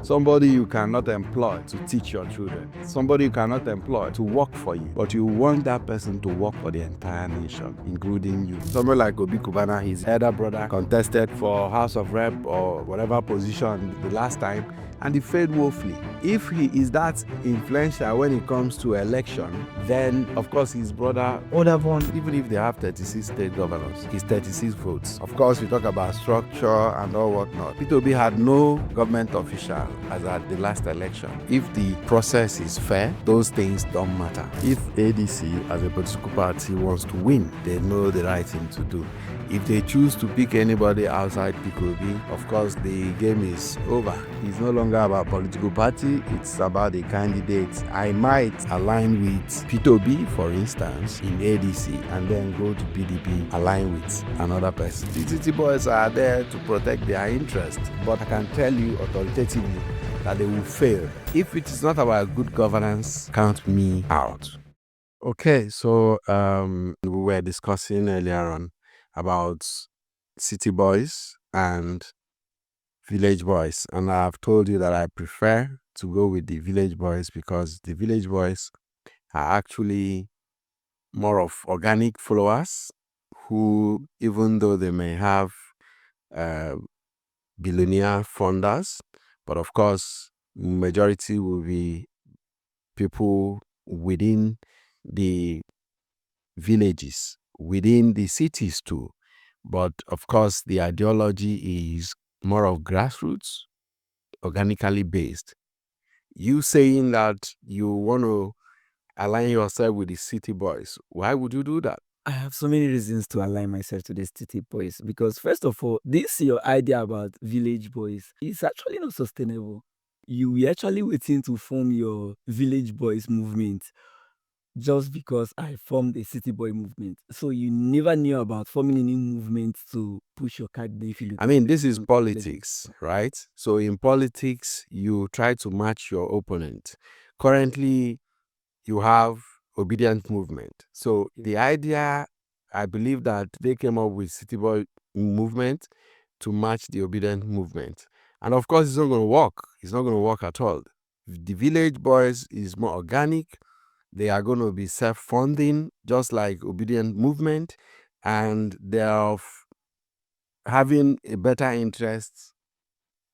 Somebody you cannot employ to teach your children. Somebody you cannot employ to work for you. But you want that person to work for the entire nation, including you. Somebody like Obi Kubana, his elder brother, contested for House of Rep or whatever position the last time, and he failed woefully. If he is that influential when it comes to election, then of course his brother would have won. Even if they have 36 state governors, it's 36 votes. Of course, we talk about structure and all whatnot. Peter Obi had no government official as at the last election. If the process is fair, those things don't matter. If ADC as a political party wants to win, they know the right thing to do. If they choose to pick anybody outside Obi, of course the game is over. It's no longer about political party, it's about the candidate. I might align with Peter Obi, for instance, in ADC, and then go to PDP, align with another person. The City Boys are there to protect their interests, but I can tell you authoritatively that they will fail. If it is not about good governance, count me out. Okay, so we were discussing earlier on about city boys and village boys, and I've told you that I prefer to go with the village boys because the village boys are actually more of organic followers who, even though they may have billionaire funders, but of course majority will be people within the villages, within the cities too. But of course, the ideology is more of grassroots, organically based. You saying that you want to align yourself with the city boys, why would you do that? I have so many reasons to align myself to the city boys because, first of all, this your idea about village boys is actually not sustainable. You were actually waiting to form your village boys movement just because I formed a city boy movement. So you never knew about forming any movement to push your candidate. I mean, this is politics, right? So in politics, you try to match your opponent. Currently, you have obedient movement. So the idea, I believe that they came up with city boy movement to match the obedient movement. And of course, it's not going to work. It's not going to work at all. The village boys is more organic. They are going to be self-funding, just like obedient movement, and they are having a better interest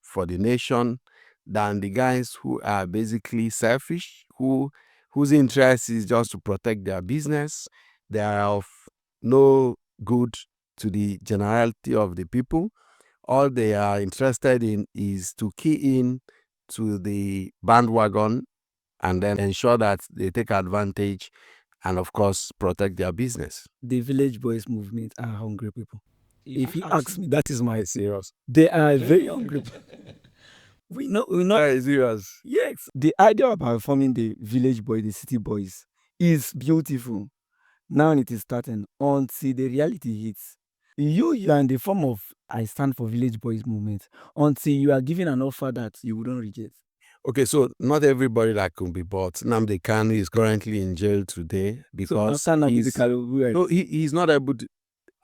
for the nation than the guys who are basically selfish, whose interest is just to protect their business. They are of no good to the generality of the people. All they are interested in is to key in to the bandwagon and then ensure that they take advantage and, of course, protect their business. The village boys movement are hungry people. If you ask me, that is my Serious. They are very hungry. We know. Serious. Yes, the idea about forming the village boys, the city boys, is beautiful. Now it is starting until the reality hits. You are in the form of I stand for village boys movement until you are given an offer that you wouldn't reject. Okay, so not everybody that can be bought. Nnamdi Kanu is currently in jail today because So after he's no, he's not able to.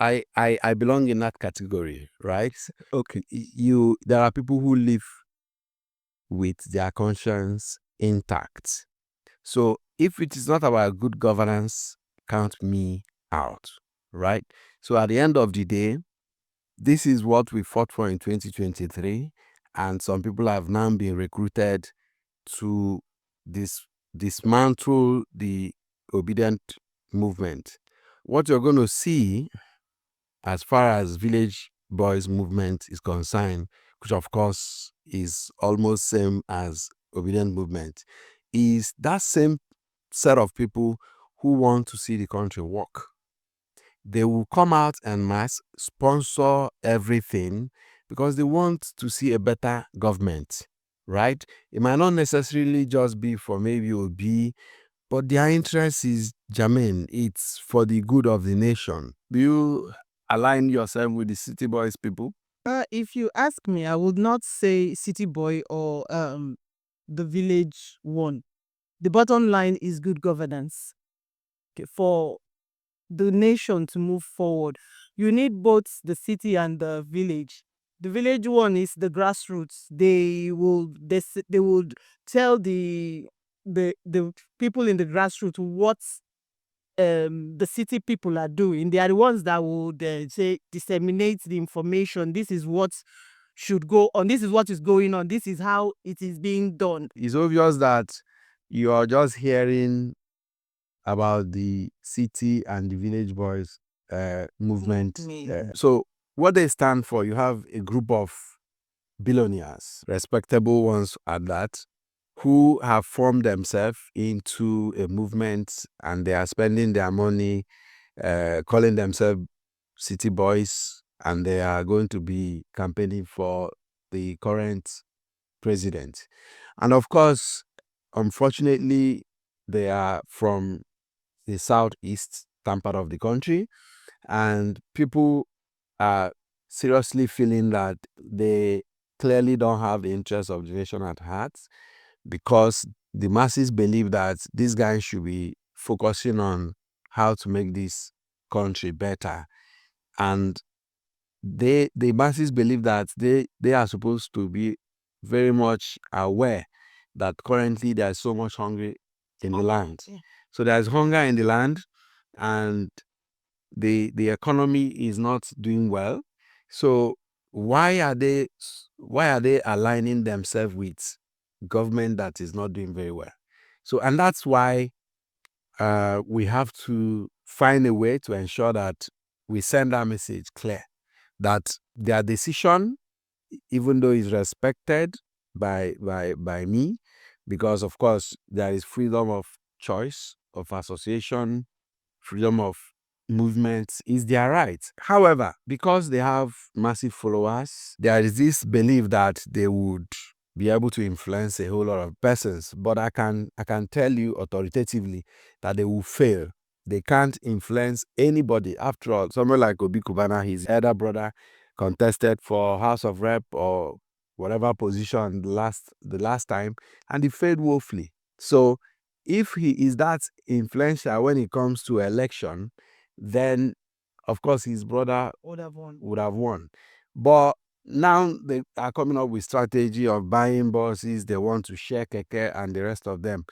I belong in that category, right? Okay. There are people who live with their conscience intact. So if it is not about good governance, count me out, right? So at the end of the day, this is what we fought for in 2023, and some people have now been recruited to dismantle the obedient movement. What you're going to see as far as village boys movement is concerned, which of course is almost same as obedient movement, is that same set of people who want to see the country work. They will come out en masse, sponsor everything because they want to see a better government, right? It might not necessarily just be for maybe Obi, but their interest is germane. It's for the good of the nation. Do you align yourself with the city boys people? If you ask me, I would not say city boy or the village one. The bottom line is good governance. Okay, for the nation to move forward, you need both the city and the village The village one is the grassroots. They would tell the people in the grassroots what the city people are doing. They are the ones that would say disseminate the information. This is what should go on. This is what is going on. This is how it is being done. It's obvious that you are just hearing about the city and the village boys movement. So what they stand for, you have a group of billionaires, respectable ones at that, who have formed themselves into a movement, and they are spending their money calling themselves city boys, and they are going to be campaigning for the current president. And of course, unfortunately, they are from the southeast part of the country, and people are seriously feeling that they clearly don't have the interest of the nation at heart, because the masses believe that these guys should be focusing on how to make this country better. And the masses believe that they are supposed to be very much aware that currently there's so much hunger in the land. Yeah. So there's hunger in the land, and the economy is not doing well. So why are they aligning themselves with government that is not doing very well? So, and that's why we have to find a way to ensure that we send our message clear, that their decision, even though is respected by me, because of course there is freedom of choice, of association, freedom of movement, is their right. However, because they have massive followers, there is this belief that they would be able to influence a whole lot of persons. But I can tell you authoritatively that they will fail. They can't influence anybody. After all, someone like Obi Kubana, his elder brother, contested for House of Rep or whatever position the last time, and he failed woefully. So if he is that influential when it comes to election, then of course his brother would have won. But now they are coming up with strategy of buying buses. They want to share keke and the rest of them.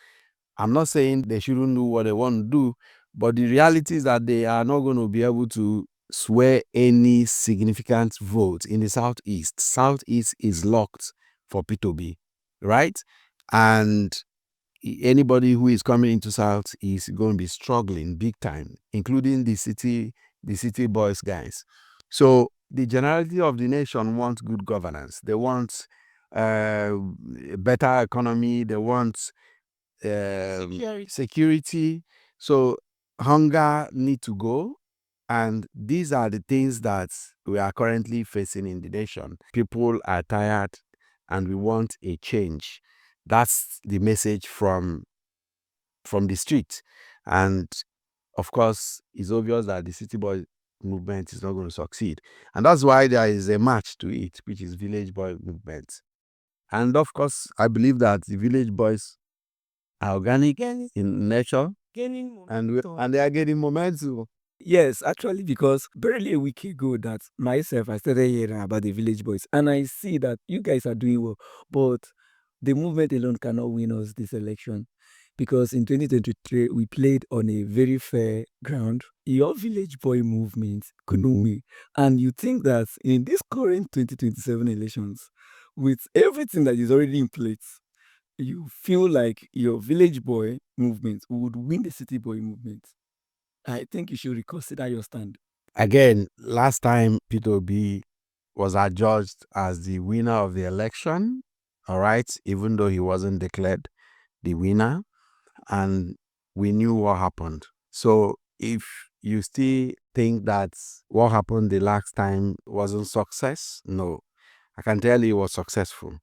I'm not saying they shouldn't do what they want to do, but the reality is that they are not going to be able to sway any significant vote in the southeast. Southeast is locked for P2B, right? And anybody who is coming into South is going to be struggling big time, including the city boys guys. So the generality of the nation wants good governance. They want a better economy. They want security. So hunger need to go. And these are the things that we are currently facing in the nation. People are tired and we want a change. That's the message from the street. And of course, it's obvious that the city boy movement is not going to succeed. And that's why there is a match to it, which is village boy movement. And of course, I believe that the village boys are organic in nature, and they are getting momentum. Yes, actually, because barely a week ago that myself, I started hearing about the village boys, and I see that you guys are doing well, but the movement alone cannot win us this election. Because in 2023, we played on a very fair ground. Your village boy movement couldn't win. And you think that in this current 2027 elections, with everything that is already in place, you feel like your village boy movement would win the city boy movement. I think you should reconsider your stand. Again, last time P2B was adjudged as the winner of the election, all right, even though he wasn't declared the winner, and we knew what happened. So if you still think that what happened the last time wasn't success, no, I can tell you it was successful.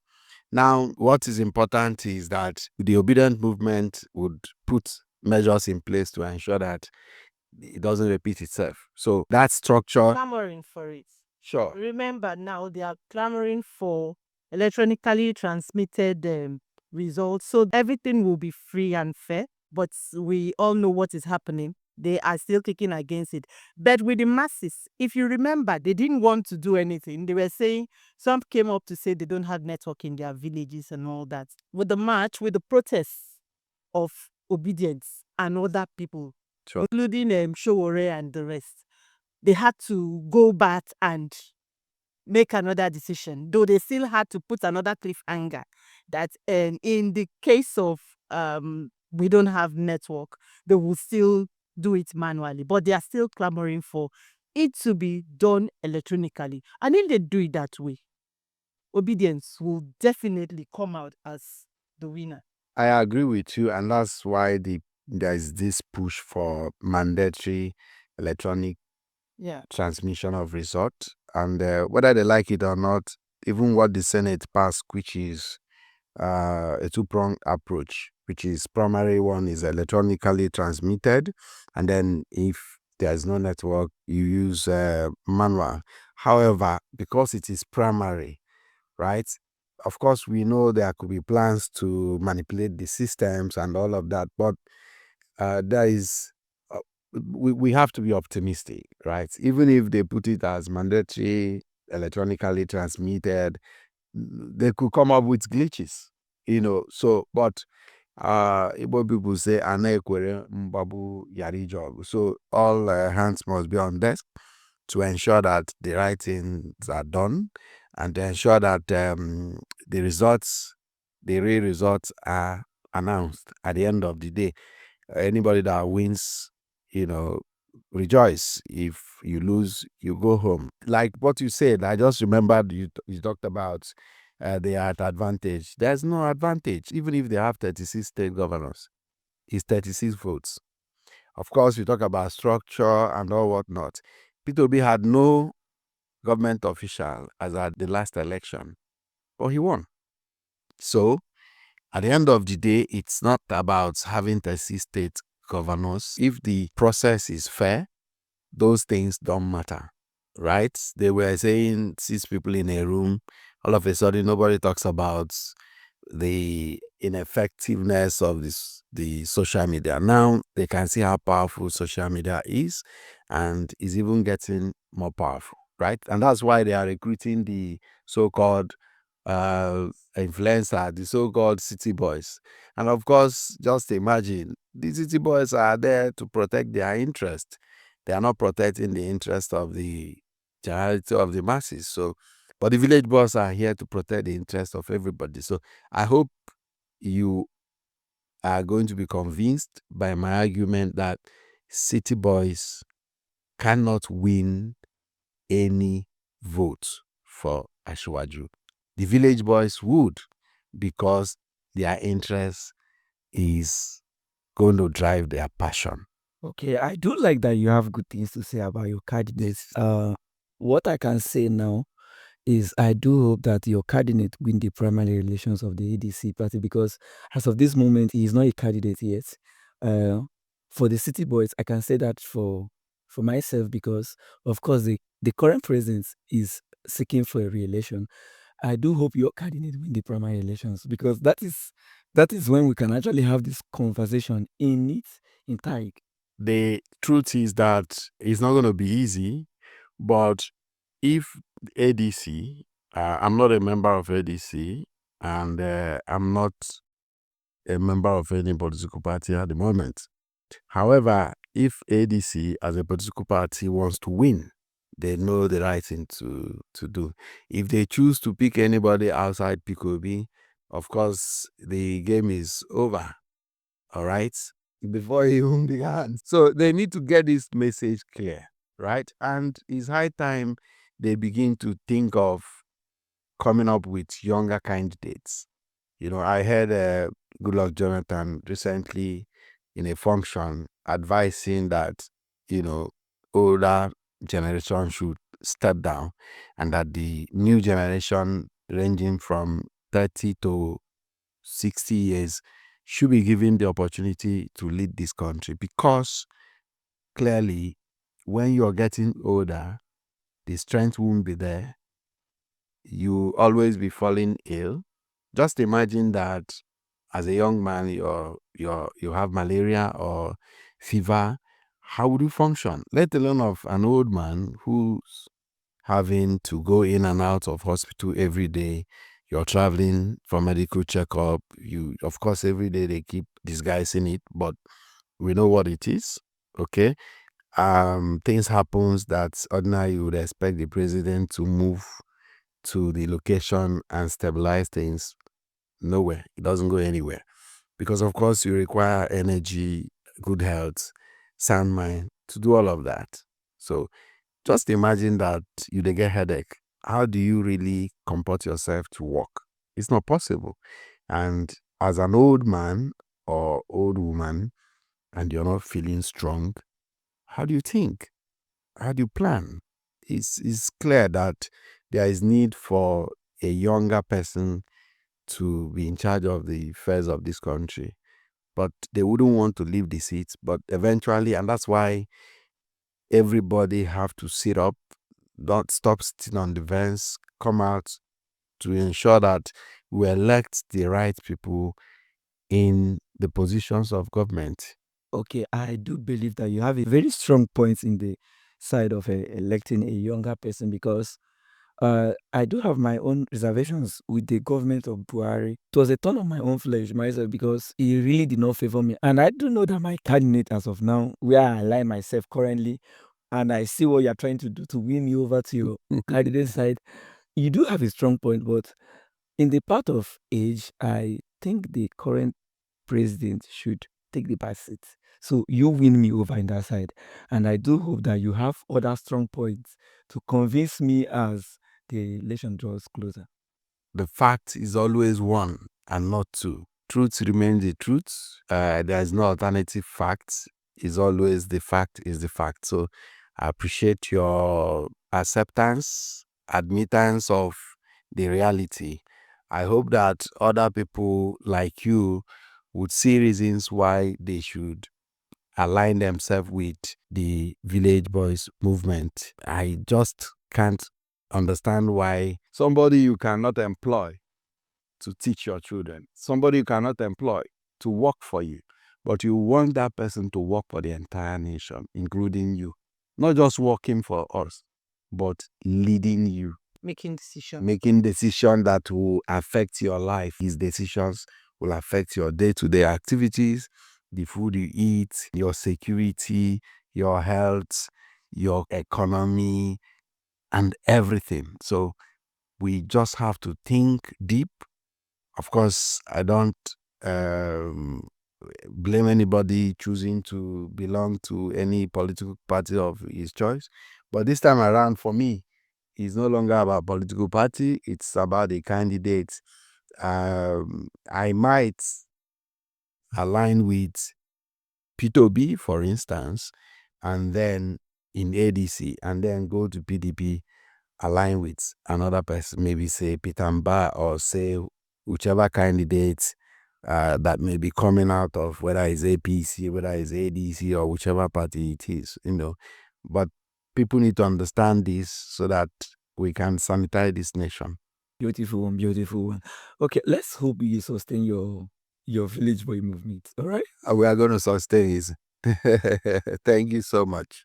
Now, what is important is that the obedient movement would put measures in place to ensure that it doesn't repeat itself. So that structure. Clamoring for it. Sure. Remember now they are clamoring for electronically transmitted results. So everything will be free and fair. But we all know what is happening. they are still kicking against it. But with the masses, if you remember, they didn't want to do anything. They were saying, some came up to say they don't have network in their villages and all that. With the march, with the protests of obedience and other people, Sure. including Showore and the rest, they had to go back and make another decision, though they still had to put another cliffhanger that in the case of we don't have network, they will still do it manually, but they are still clamoring for it to be done electronically. And if they do it that way, obedience will definitely come out as the winner. I agree with you, and that's why there's this push for mandatory electronic Yeah. transmission of result. And whether they like it or not, even what the Senate passed, which is a two-pronged approach, which is primary one is electronically transmitted, and then if there's no network, you use manual. However, because it is primary, right? Of course, we know there could be plans to manipulate the systems and all of that, but there is we have to be optimistic, right? Even if they put it as mandatory, electronically transmitted, they could come up with glitches, So, but Igbo people say, "Ana ekwere mbabu yari job." So all hands must be on desk to ensure that the right things are done and to ensure that the real results are announced at the end of the day. Anybody that wins, rejoice. If you lose, you go home. Like what you said, I just remembered you talked about they are at advantage. There's no advantage. Even if they have 36 state governors, it's 36 votes. Of course, we talk about structure and all whatnot. Peter Obi had no government official as at the last election, but he won. So, at the end of the day, it's not about having 36 state governors. If the process is fair, those things don't matter, right? They were saying 6 people in a room. All of a sudden, nobody talks about the ineffectiveness of the social media. Now they can see how powerful social media is, and is even getting more powerful, right? And that's why they are recruiting the so-called influencer, the so-called city boys. And of course, just imagine, the city boys are there to protect their interest. They are not protecting the interest of the generality of the masses. So, but the village boys are here to protect the interest of everybody. So I hope you are going to be convinced by my argument that city boys cannot win any vote for Ashwaju. The village boys would, because their interest is going to drive their passion. Okay, I do like that you have good things to say about your candidates. What I can say now is I do hope that your candidate win the primary elections of the ADC party, because as of this moment, he is not a candidate yet. For the city boys, I can say that for myself, because of course the current president is seeking for a re-election. I do hope your candidate win the primary elections, because that is when we can actually have this conversation in its entirety. The truth is that it's not going to be easy, but if ADC, I'm not a member of ADC, and I'm not a member of any political party at the moment. However, if ADC as a political party wants to win, they know the right thing to do. If they choose to pick anybody outside PKOB, of course, the game is over. All right? Before he even began. So they need to get this message clear, right? And it's high time they begin to think of coming up with younger candidates. I heard Goodluck Jonathan recently in a function advising that, older generation should step down, and that the new generation ranging from 30 to 60 years should be given the opportunity to lead this country, because clearly when you're getting older, the strength won't be there. You always be falling ill. Just imagine that as a young man, you have malaria or fever, how would you function? Let alone of an old man who's having to go in and out of hospital every day. You're traveling for medical checkup. You, of course, every day they keep disguising it, but we know what it is. Okay. Things happens that ordinarily you would expect the president to move to the location and stabilize things. Nowhere. It doesn't go anywhere. Because of course you require energy, good health, sound mind to do all of that. So just imagine that you dey get headache. How do you really comport yourself to work? It's not possible. And as an old man or old woman and you're not feeling strong, how do you think? How do you plan? It's clear that there is need for a younger person to be in charge of the affairs of this country. But they wouldn't want to leave the seats. But eventually, and that's why everybody have to sit up, don't stop sitting on the fence, come out to ensure that we elect the right people in the positions of government. Okay, I do believe that you have a very strong point in the side of electing a younger person because I do have my own reservations with the government of Buhari. It was a turn of my own flesh myself because he really did not favor me. And I do know that my candidate as of now, where I align myself currently, and I see what you're trying to do to win me over to your candidate side, you do have a strong point. But in the part of age, I think the current president should take the back seat. So you win me over in that side. And I do hope that you have other strong points to convince me as the election draws closer. The fact is always one and not two. Truth remains the truth. There is no alternative fact. Is always the fact is the fact. So I appreciate your acceptance, admittance of the reality. I hope that other people like you would see reasons why they should align themselves with the Village Boys movement. I just can't understand why somebody you cannot employ to teach your children, somebody you cannot employ to work for you, but you want that person to work for the entire nation, including you. Not just working for us, but leading you, Making decisions. making decisions that will affect your life. These decisions will affect your day-to-day activities, the food you eat, your security, your health, your economy, and everything. So we just have to think deep. Of course, I don't blame anybody choosing to belong to any political party of his choice. But this time around, for me, it's no longer about political party. It's about the candidate. I might align with P2B, for instance, and then in ADC, and then go to PDP, align with another person, maybe say Peter Mba or say whichever candidate that may be coming out of, whether it's APC, whether it's ADC, or whichever party it is, But people need to understand this so that we can sanitize this nation. Beautiful one, beautiful one. Okay, let's hope you sustain your Village Boy movement. All right. We are going to sustain it. Thank you so much.